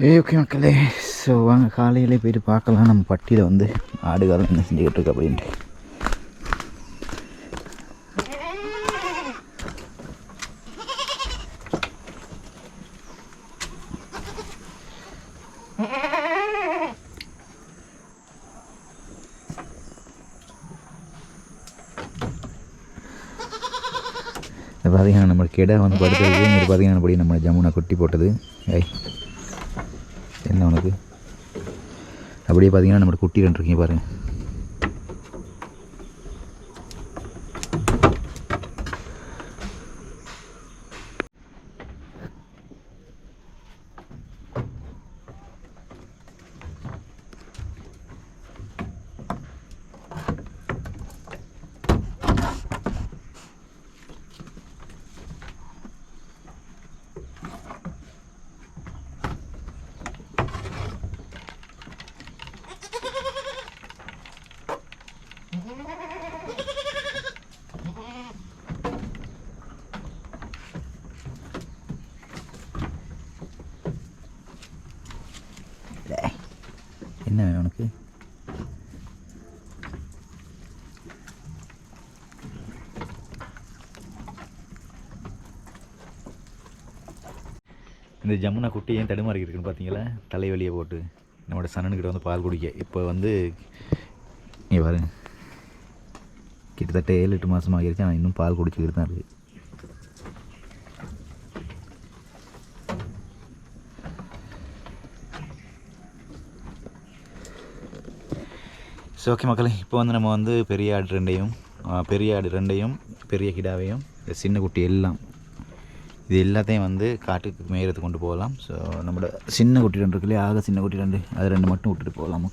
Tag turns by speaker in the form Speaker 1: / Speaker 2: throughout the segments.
Speaker 1: Okay மக்களே, so வாங்க காலையிலே போய்ட்டு பார்க்கலாம் நம்ம பட்டியில் வந்து ஆடுகாலம் என்ன செஞ்சுக்கிட்டு இருக்கு அப்படின்ட்டு. இது பார்த்தீங்கன்னா நம்ம கிடா வந்து படுத்துருக்கு. இங்கே பார்த்தீங்கன்னா படி நம்ம ஜமுனா குட்டி போட்டது. என்ன உனக்கு அப்படியே பார்த்தீங்கன்னா நம்ம குட்டி ரெண்டு இருக்கீங்க பாருங்கள். என்ன வேணும் உனக்கு? இந்த ஜமுனா குட்டி ஏன் தடுமாறி இருக்குன்னு பார்த்தீங்களா? தலைவலியை போட்டு நம்மளோட சனனுக்கிட்ட வந்து பால் குடிக்க. இப்போ வந்து நீ பாருங்க, கிட்டத்தட்ட 7-8 மாதம் ஆகிருச்சு. ஆனால் இன்னும் பால் குடிச்சிக்கிட்டு தான் இருக்குது. ஸோ ஓகே மக்களே, இப்போ வந்து நம்ம வந்து பெரிய ஆடு ரெண்டையும் பெரிய கிடாவையும் சின்ன குட்டி எல்லாம் இது எல்லாத்தையும் வந்து காட்டுக்கு மேயறதுக்கு கொண்டு போகலாம். ஸோ நம்மளோட சின்ன குட்டி ரெண்டு இருக்குல்லையே, ஆக சின்ன குட்டி ரெண்டு, அது ரெண்டு மட்டும் விட்டுட்டு போகலாம்.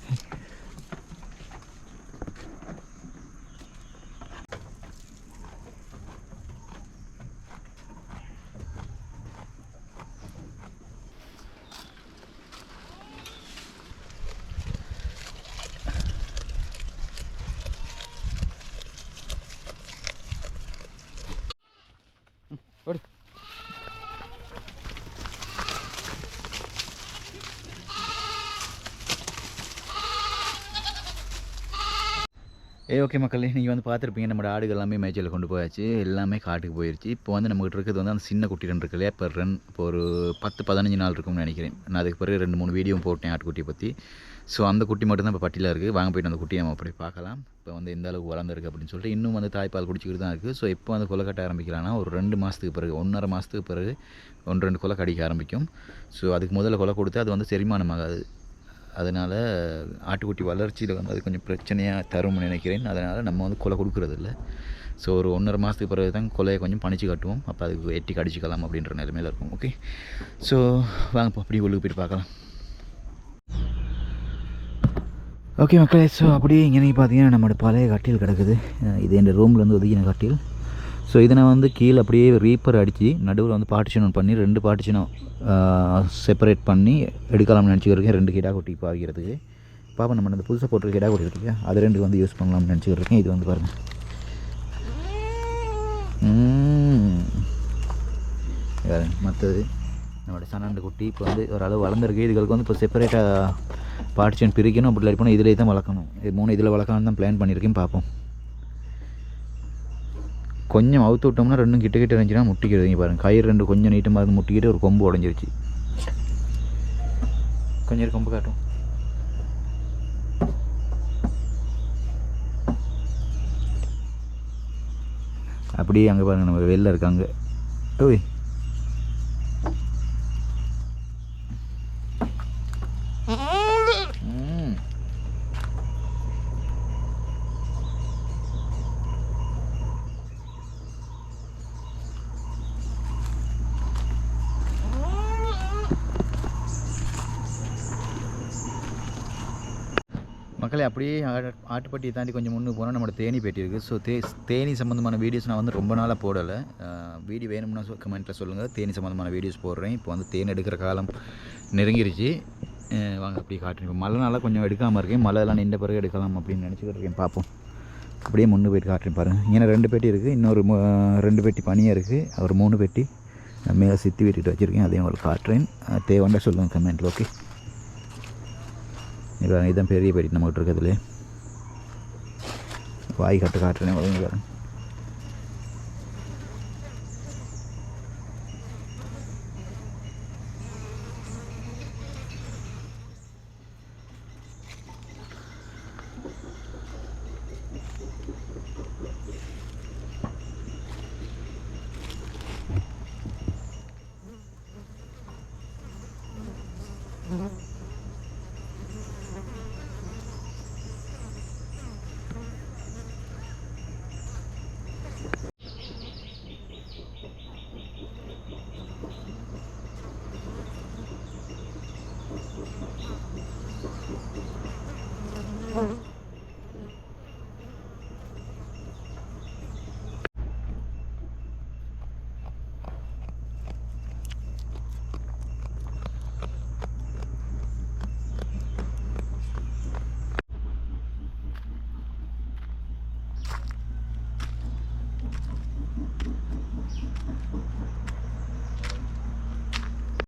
Speaker 1: ஓகே, ஓகே மக்களே, நீங்கள் வந்து பார்த்துருப்பீங்க நம்ம ஆடுகள் எல்லாமே மேய்ச்சல் கொண்டு போயாச்சு. எல்லாமே காட்டுக்கு போயிடுச்சு. இப்போ வந்து நம்மகிட்ட இருக்கிறது வந்து அந்த சின்ன குட்டி ரெண்டு இருக்கு இல்லையா, இப்போ ஒரு 10-15 நாள் இருக்கும்னு நினைக்கிறேன். நான் அதுக்கு பிறகு 2-3 வீடியோ போட்டேன் ஆட்டுக்குட்டியை பற்றி. ஸோ அந்த குட்டி மட்டும் தான் இப்போ பட்டியில் இருக்குது. வாங்க போய்ட்டு அந்த குட்டியை நம்ம அப்படி பார்க்கலாம். இப்போ வந்து எந்த அளவுக்கு வளர்ந்துருக்கு அப்படின்னு சொல்லிட்டு. இன்னும் வந்து தாய்ப்பால் குடிச்சிக்கிட்டு தான் இருக்குது. ஸோ இப்போ வந்து கொலை கட்ட ஆரம்பிக்கலாம்னா ஒரு 2 மாதத்துக்கு பிறகு, 1.5 மாதத்துக்கு பிறகு 1-2 கொலை கடிக்க ஆரம்பிக்கும். ஸோ அதுக்கு முதல்ல கொலை கொடுத்து அது வந்து செரிமானம் ஆகாது. அதனால் ஆட்டுக்குட்டி வளர்ச்சியில் வந்து அது கொஞ்சம் பிரச்சனையாக தரும்னு நினைக்கிறேன். அதனால் நம்ம வந்து கொலை கொடுக்குறதில்ல. ஸோ ஒரு 1.5 மாதத்துக்கு பிறகு தான் கொலையை கொஞ்சம் பணிச்சு காட்டுவோம். அப்போ அதுக்கு எட்டி கடிச்சிக்கலாம் அப்படின்ற நிலைமையில் இருக்கும். ஓகே, ஸோ வாங்க இப்போ அப்படியே உள்ளுக்கு போய்ட்டு பார்க்கலாம். ஓகே மக்களே, ஸோ அப்படியே இங்கே பார்த்தீங்கன்னா நம்மளோட பழைய கட்டில் கிடக்குது. இது என் ரூமில் வந்து ஒதுக்கின கட்டில். ஸோ இதை நான் வந்து கீழே அப்படியே ரீப்பர் அடித்து நடுவில் வந்து பார்ட்டிஷன் பண்ணி 2 பார்ட்டிஷனும் செப்பரேட் பண்ணி எடுக்கலாம்னு நினச்சிக்கிருக்கேன். 2 கிடா குட்டி பாக்கிறதுக்கு. பாப்பா நம்ம அந்த புதுசாக போட்டிருக்க கிடா குட்டி இருக்கு, அது 2 வந்து யூஸ் பண்ணலாம்னு நினச்சிக்கிருக்கேன். இது வந்து பாருங்கள், மற்றது நம்மளோட சனண்டு குட்டி இப்போ வந்து ஓரளவு வளர்ந்துருக்கு. இதுகளுக்கு வந்து இப்போ செப்பரேட்டாக பார்ட்டிஷன் பிரிக்கணும். அப்படி இல்லை இதிலே தான் வளர்க்கணும். இது 3 இதில் வளர்க்கணும்னு தான் பிளான் பண்ணியிருக்கேன். பார்ப்போம். கொஞ்சம் அவுத்து விட்டோம்னா 2 கிட்ட இருந்துச்சுன்னா முட்டிக்கிறதுங்க பாருங்கள். கயிறு 2 கொஞ்சம் நீட்டமாக இருந்து முட்டிக்கிட்டு ஒரு கொம்பு உடஞ்சிருச்சு. கொஞ்சம் கொம்பு காட்டும். அப்படியே அங்கே பாருங்கள், நம்ம வெளில இருக்காங்க. ஓய், மக்களே அப்படியே ஆட்டுப்பட்டியை தாண்டி கொஞ்சம் முன்னுக்கு போனால் நம்மளோட தேனி பேட்டி இருக்குது. ஸோ தேனி சம்மந்தமான வீடியோஸ் நான் வந்து ரொம்ப நாளாக போடலை. வீடியோ வேணும்னா கமெண்ட்டில் சொல்லுங்கள், தேனி சம்மந்தமான வீடியோஸ் போடுறேன். இப்போ வந்து தேன் எடுக்கிற காலம் நெருங்கிருச்சு. வாங்க அப்படியே காட்டுறேன். இப்போ மழைனால கொஞ்சம் எடுக்காமல் இருக்கேன். மழைலாம் நின்ற பிறகு எடுக்கலாம் அப்படின்னு நினச்சிக்கிட்டு இருக்கேன். பார்ப்போம். அப்படியே முன்னு போய்ட்டு காட்டுறேன் பாருங்கள். இங்கே 2 பெட்டி இருக்குது. இன்னொரு 2 பெட்டி பனியாக இருக்குது. ஒரு 3 பெட்டி நான் மேலே சித்தி விட்டுட்டு வச்சுருக்கேன், அதையும் உங்களுக்கு காட்டுறேன். தேவைன்னா சொல்லுங்கள் கமெண்ட்டில். ஓகே, இதுதான் பெரிய பெரிய நம்மகிட்ட இருக்கிறதுலே வாய் கட்டு காட்டுறேன். வரேன்.